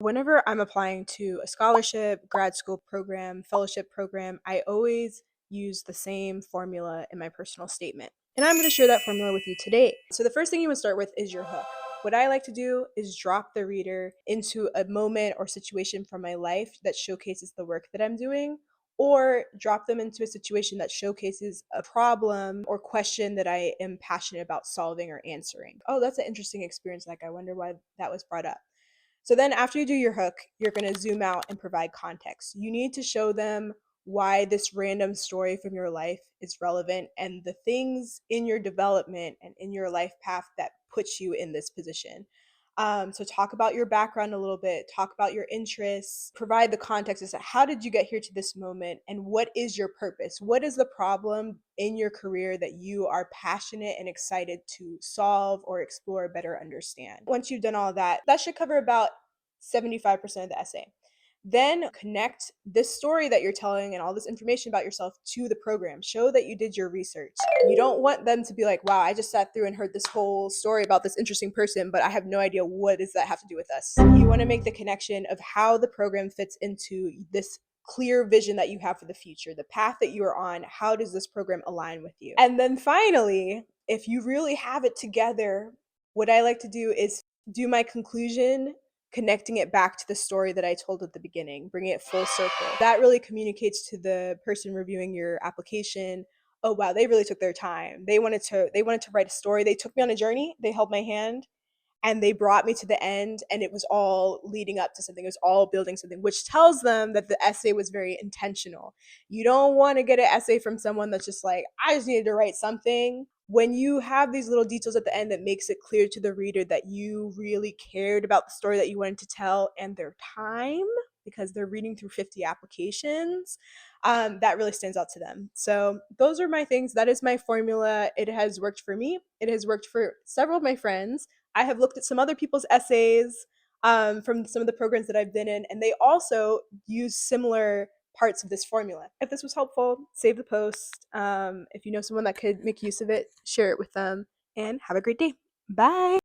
Whenever I'm applying to a scholarship, grad school program, fellowship program, I always use the same formula in my personal statement. And I'm going to share that formula with you today. So, the first thing you would start with is your hook. What I like to do is drop the reader into a moment or situation from my life that showcases the work that I'm doing, or drop them into a situation that showcases a problem or question that I am passionate about solving or answering. Oh, that's an interesting experience. Like, I wonder why that was brought up. So then after you do your hook, you're going to zoom out and provide context. You need to show them why this random story from your life is relevant and the things in your development and in your life path that puts you in this position. So talk about your background a little bit, talk about your interests, provide the context as to how did you get here to this moment and what is your purpose? What is the problem in your career that you are passionate and excited to solve or explore, better understand? Once you've done all that, that should cover about 75% of the essay. Then connect this story that you're telling and all this information about yourself to the program. Show that you did your research. You don't want them to be like, wow, I just sat through and heard this whole story about this interesting person, but I have no idea what does that have to do with us. You want to make the connection of how the program fits into this clear vision that you have for the future, the path that you are on. How does this program align with you? And then finally, if you really have it together, what I like to do is do my conclusion, connecting it back to the story that I told at the beginning, bringing it full circle. That really communicates to the person reviewing your application, oh wow, they really took their time. They wanted to write a story. They took me on a journey. They held my hand and they brought me to the end, and it was all leading up to something. It was all building something, which tells them that the essay was very intentional. You don't want to get an essay from someone that's just like, I just needed to write something. When you have these little details at the end that makes it clear to the reader that you really cared about the story that you wanted to tell and their time, because they're reading through 50 applications, that really stands out to them. So those are my things. That is my formula. It has worked for me. It has worked for several of my friends. I have looked at some other people's essays from some of the programs that I've been in, and they also use similar parts of this formula. If this was helpful, save the post. If you know someone that could make use of it, share it with them, and have a great day. Bye.